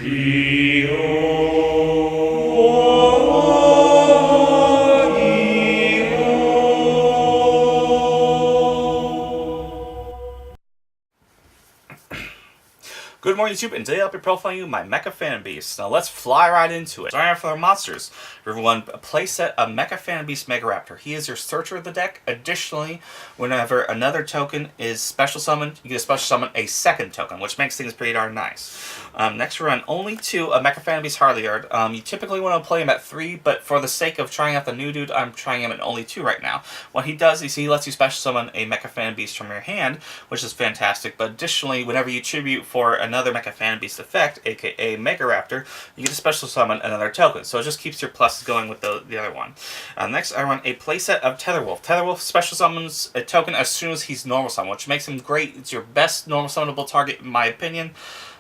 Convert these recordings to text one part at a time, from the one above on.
Good morning, YouTube, and today I'll be profiling you my Mecha Fan Beast. Now let's fly right into it. Starting off with our monsters. Everyone, a playset of Mecha Fan Beast Megaraptor. He is your searcher of the deck. Additionally, whenever another token is special summoned, you get to special summon a second token, which makes things pretty darn nice. Next we run only 2 of Mecha Fan Beast Harleyard. You typically want to play him at 3, but for the sake of trying out the new dude, I'm trying him at only 2 right now. What he does is he lets you special summon a Mecha Fan Beast from your hand, which is fantastic, but additionally, whenever you tribute for another Mecha Fan Beast effect, aka Megaraptor, you get to special summon another token. So it just keeps your pluses going with the other one. Next, I run a playset of Tetherwolf. Tetherwolf special summons a token as soon as he's normal summon, which makes him great. It's your best normal summonable target, in my opinion.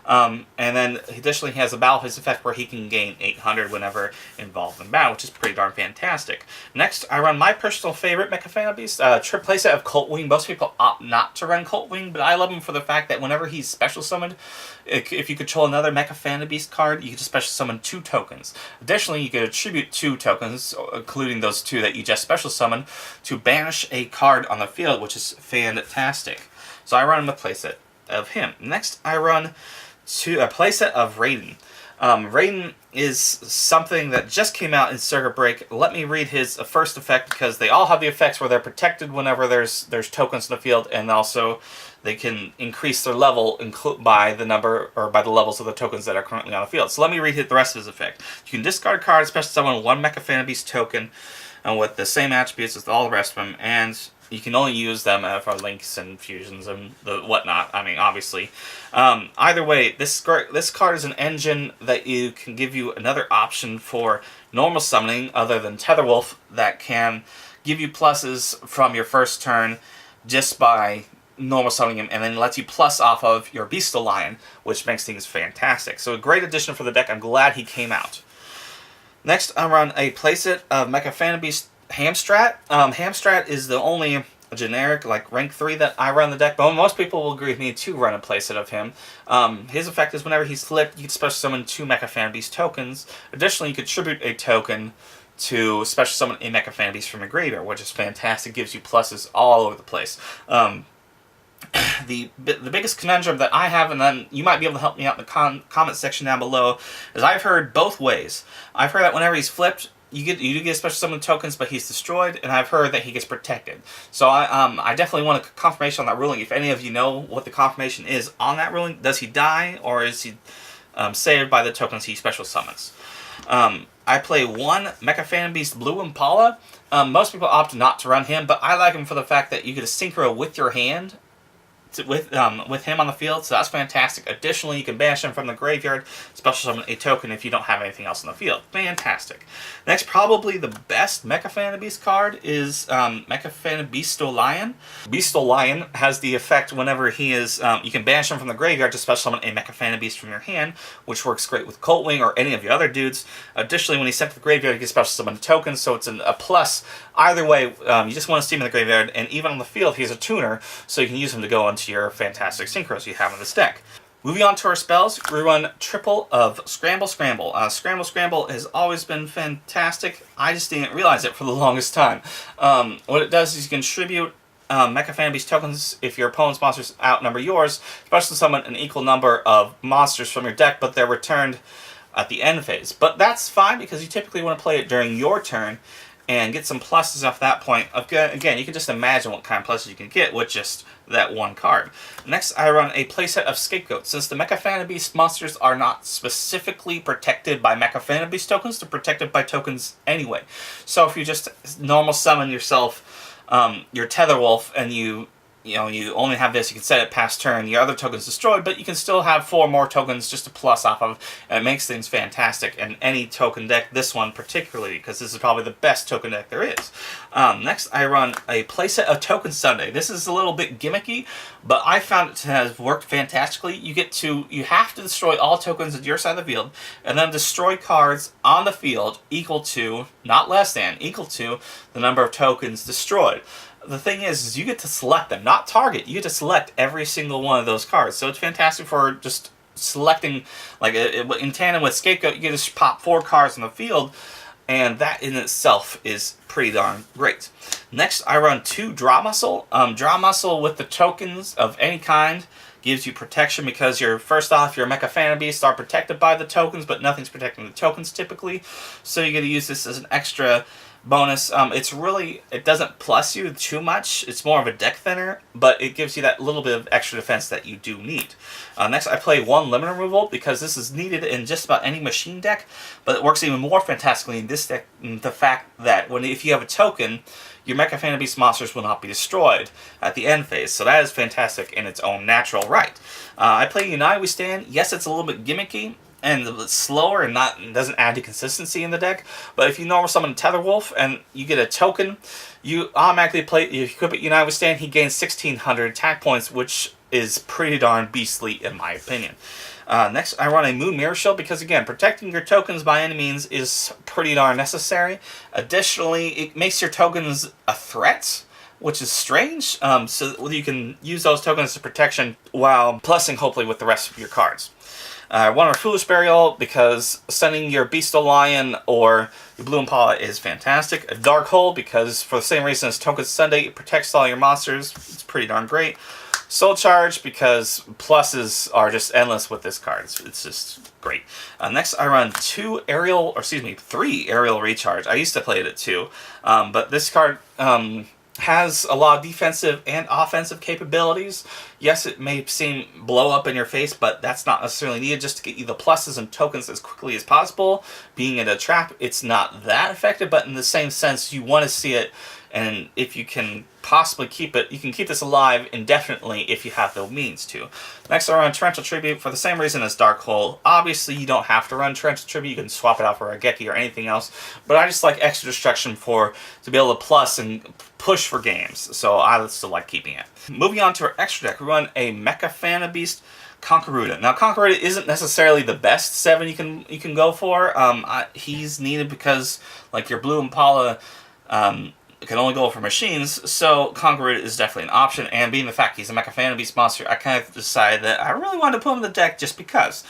And then additionally he has a battle phase effect where he can gain 800 whenever involved in battle, which is pretty darn fantastic. Next, I run my personal favorite Mecha Fan Beast, playset of Cult Wing. Most people opt not to run Cult Wing, but I love him for the fact that whenever he's special summoned, if you control another Mecha Fan Beast card, you can just special summon 2 tokens. Additionally, you can attribute 2 tokens, including those 2 that you just special summon, to banish a card on the field, which is fantastic. So I run a playset of him. Next, I run a playset of Raiden. Raiden is something that just came out in Circuit Break. Let me read his first effect, because they all have the effects where they're protected whenever there's tokens in the field, and also they can increase their level by the number or by the levels of the tokens that are currently on the field. So let me read the rest of his effect. You can discard cards, special summon 1 Mecha Fan Beast token with the same attributes as all the rest of them, and you can only use them for links and fusions and the whatnot. I mean, obviously. Either way, this card is an engine that you can give you another option for normal summoning other than Tetherwolf that can give you pluses from your first turn just by normal summoning him, and then lets you plus off of your Beastal Lion, which makes things fantastic. So a great addition for the deck. I'm glad he came out. Next, I run a playset of Mecha Fan Beast Hamstrat. Hamstrat is the only generic, like, rank 3 that I run the deck, but most people will agree with me to run a playset of him. His effect is whenever he's flipped, you can special summon 2 Mecha Fan Beast tokens. Additionally, you can tribute a token to special summon a Mecha Fan Beast from your graveyard, which is fantastic, gives you pluses all over the place. The biggest conundrum that I have, and then you might be able to help me out in the comment section down below, is I've heard both ways. I've heard that whenever he's flipped, you do get special summon tokens, but he's destroyed, and I've heard that he gets protected. So I definitely want a confirmation on that ruling. If any of you know what the confirmation is on that ruling, does he die, or is he saved by the tokens he special summons? I play 1 Mecha Fan Beast Blue Impala. Most people opt not to run him, but I like him for the fact that you get a synchro with your hand with him on the field, so that's fantastic. Additionally, you can banish him from the graveyard, special summon a token if you don't have anything else on the field. Fantastic. Next, probably the best Mecha Fan Beast card is Mecha Fan Beastal Lion. Beastal Lion has the effect whenever he is, you can banish him from the graveyard to special summon a Mecha Fan Beast from your hand, which works great with Cult Wing or any of the other dudes. Additionally, when he's sent to the graveyard, you can special summon a token, so it's a plus. Either way, you just want to see him in the graveyard, and even on the field, he's a tuner, so you can use him to go into your fantastic synchros you have in this deck. Moving on to our spells, we run triple of Scramble Scramble. Scramble Scramble has always been fantastic. I just didn't realize it for the longest time. What it does is you can tribute Mecha Fan Beast tokens if your opponent's monsters outnumber yours, special summon an equal number of monsters from your deck, but they're returned at the end phase. But that's fine, because you typically want to play it during your turn and get some pluses off that point. Again, you can just imagine what kind of pluses you can get with just that 1 card. Next, I run a playset of Scapegoat. Since the Mecha Fan Beast monsters are not specifically protected by Mecha Fan Beast tokens, they're protected by tokens anyway. So if you just normal summon yourself your Tetherwolf, and you only have this, you can set it past turn, your other token's destroyed, but you can still have 4 more tokens just to plus off of, and it makes things fantastic. And any token deck, this one particularly, because this is probably the best token deck there is. Next, I run a playset of Token Sunday. This is a little bit gimmicky, but I found it to have worked fantastically. You have to destroy all tokens at your side of the field, and then destroy cards on the field equal to, not less than, equal to the number of tokens destroyed. The thing is you get to select them, not target. You get to select every single one of those cards. So it's fantastic for just selecting, like in tandem with Scapegoat, you can just pop 4 cards on the field, and that in itself is pretty darn great. Next, I run 2 Draw Muscle. Draw Muscle with the tokens of any kind gives you protection because first off, your Mecha Phantom Beasts are protected by the tokens, but nothing's protecting the tokens typically. So you're going to use this as an extra bonus. It doesn't plus you too much. It's more of a deck thinner, but it gives you that little bit of extra defense that you do need. Next, I play 1 limit removal because this is needed in just about any machine deck, but it works even more fantastically in this deck. The fact that if you have a token, your Mecha Phantom Beast monsters will not be destroyed at the end phase. So that is fantastic in its own natural right. I play United We Stand. Yes, it's a little bit gimmicky and it's slower and doesn't add to consistency in the deck. But if you normal summon Tetherwolf and you get a token, you automatically play. If you equip it United We Stand, he gains 1,600 attack points, which is pretty darn beastly in my opinion. Next, I run a Moon Mirror Shield because, again, protecting your tokens by any means is pretty darn necessary. Additionally, it makes your tokens a threat, which is strange, so you can use those tokens as protection while plussing, hopefully, with the rest of your cards. One Foolish Burial because sending your Beastal Lion or your Blue Impala is fantastic. A Dark Hole because, for the same reason as Token Sunday, it protects all your monsters. It's pretty darn great. Soul Charge because pluses are just endless with this card. It's just great. Next, I run 3 Aerial Recharge. I used to play it at 2, but this card has a lot of defensive and offensive capabilities. Yes, it may seem blow up in your face, but that's not necessarily needed just to get you the pluses and tokens as quickly as possible. Being in a trap, it's not that effective, but in the same sense, you want to see it, and if you can possibly keep it, you can keep this alive indefinitely if you have the means to. Next, I run Torrential Tribute for the same reason as Dark Hole. Obviously, you don't have to run Torrential Tribute. You can swap it out for a Geki or anything else. But I just like extra destruction to be able to plus and push for games. So I still like keeping it. Moving on to our extra deck, we run a Mecha Phantom Beast Conquerorita. Now, Conquerorita isn't necessarily the best 7 you can go for. He's needed because, like your Blue Impala, can only go for machines, so Conquerorita is definitely an option, and being the fact he's a Mecha Phantom Beast monster, I kind of decided that I really wanted to put him in the deck just because.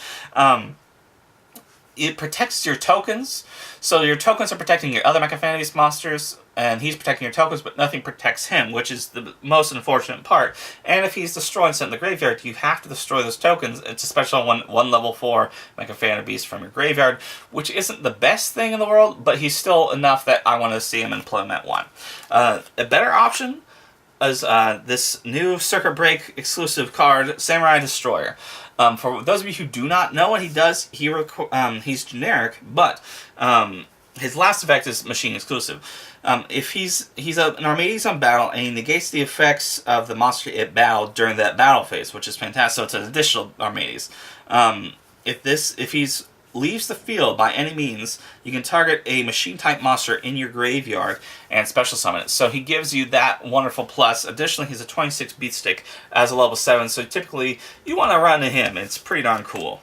It protects your tokens, so your tokens are protecting your other Mecha Phantom Beast monsters, and he's protecting your tokens, but nothing protects him, which is the most unfortunate part. And if he's destroyed and sent in the graveyard, you have to destroy those tokens. It's a special one level 4 Mecha Phantom Beast from your graveyard, which isn't the best thing in the world, but he's still enough that I want to see him implement one. A better option is this new Circuit Break exclusive card, Samurai Destroyer. For those of you who do not know what he does, he's generic, but his last effect is machine exclusive. If he's an Armades on battle, and he negates the effects of the monster it battled during that battle phase, which is fantastic. So it's an additional Armades. If he's leaves the field by any means, you can target a machine-type monster in your graveyard and special summon it. So he gives you that wonderful plus. Additionally, he's a 26 beat stick as a level 7, so typically you want to run to him. It's pretty darn cool.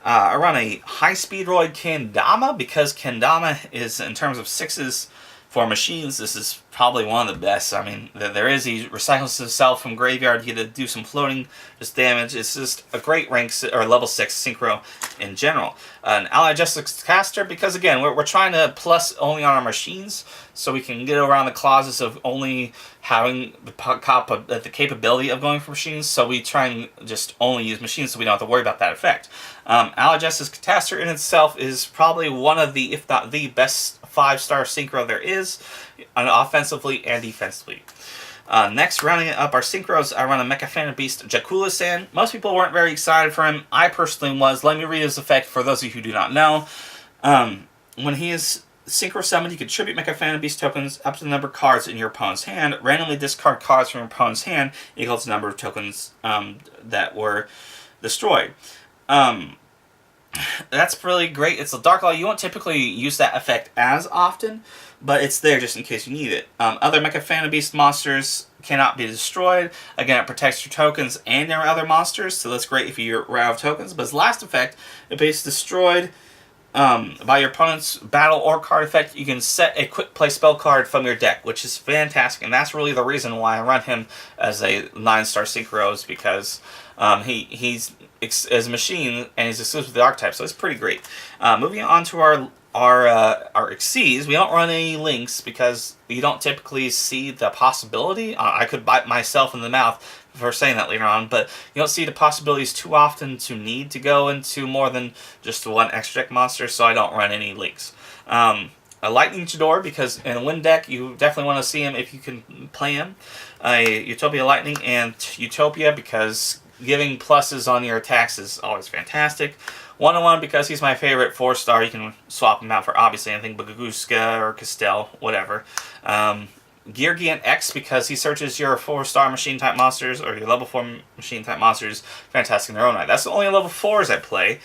I run a high-speed Roid Kendama because Kendama is, in terms of 6s for machines, this is probably one of the best. I mean, there is, he recycles himself from graveyard. He had to do some floating just damage. It's just a great level 6 synchro in general. An Allied Justice Caster because, again, we're trying to plus only on our machines so we can get around the clauses of only having the capability of going for machines, so we try and just only use machines so we don't have to worry about that effect. Allied Justice Caster in itself is probably one of the, if not the best 5-star synchro there is, offensively and defensively. Next, rounding up our synchros, I run a Mecha Phantom Beast Jakula-san. Most people weren't very excited for him. I personally was. Let me read his effect for those of you who do not know. When he is synchro summoned, you can tribute Mecha Phantom Beast tokens up to the number of cards in your opponent's hand. Randomly discard cards from your opponent's hand equals the number of tokens that were destroyed. That's really great. It's a Dark Law. You won't typically use that effect as often, but it's there just in case you need it. Other Mecha Phantom Beast monsters cannot be destroyed. Again, it protects your tokens and your other monsters, so that's great if you're out of tokens. But his last effect, if it's destroyed by your opponent's battle or card effect, you can set a quick play spell card from your deck, which is fantastic, and that's really the reason why I run him as a 9-star synchros, because he's as a machine, and he's exclusive with the archetype, so it's pretty great. Moving on to our Xyz, we don't run any links because you don't typically see the possibility. I could bite myself in the mouth for saying that later on, but you don't see the possibilities too often to need to go into more than just one extra deck monster, so I don't run any links. A Lightning Chador, because in a win deck, you definitely want to see him if you can play him. A Utopia Lightning and Utopia, because giving pluses on your attacks is always fantastic. 1-1, because he's my favorite 4-star. You can swap him out for obviously anything but Gaguska or Castel, whatever. Geargiant X, because he searches your 4-star machine type monsters or your level 4 machine type monsters. Fantastic in their own right. That's the only level 4s I play.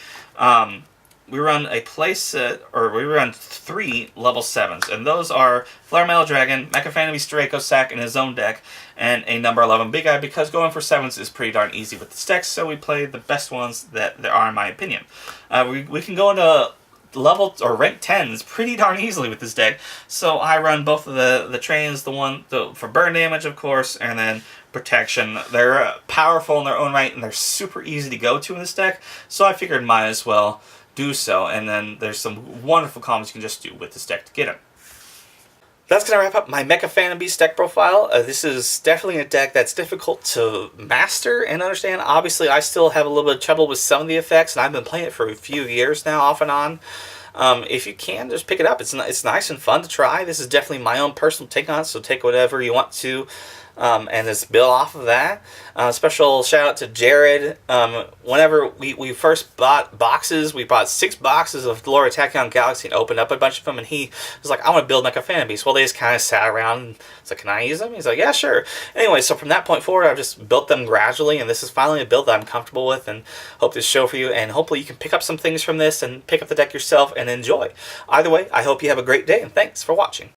We run a playset, or we run 3 level 7s, and those are Flare Metal Dragon, Mecha Phantom Beast Draco Sack in his own deck, and a number 11 Big Eye, because going for 7s is pretty darn easy with this deck, so we play the best ones that there are in my opinion. We can go into level or rank 10s pretty darn easily with this deck, so I run both of the trains, for burn damage of course, and then protection. They're powerful in their own right, and they're super easy to go to in this deck, so I figured might as well do so, and then there's some wonderful combos you can just do with this deck to get him. That's going to wrap up my Mecha Phantom Beast deck profile. This is definitely a deck that's difficult to master and understand. Obviously, I still have a little bit of trouble with some of the effects, and I've been playing it for a few years now, off and on. If you can, just pick it up. It's nice and fun to try. This is definitely my own personal take on it, so take whatever you want to, and just build off of that. Special shout out to Jared. Whenever we first bought boxes, we bought 6 boxes of Lord of Tachyon Galaxy and opened up a bunch of them, and he was like, I want to build Mecha Phantom Beast. Well, they just kind of sat around and it's like, can I use them? He's like, yeah, sure. Anyway, so from that point forward, I've just built them gradually, and this is finally a build that I'm comfortable with, and hope this show for you, and hopefully you can pick up some things from this and pick up the deck yourself and enjoy. Either way, I hope you have a great day, and thanks for watching.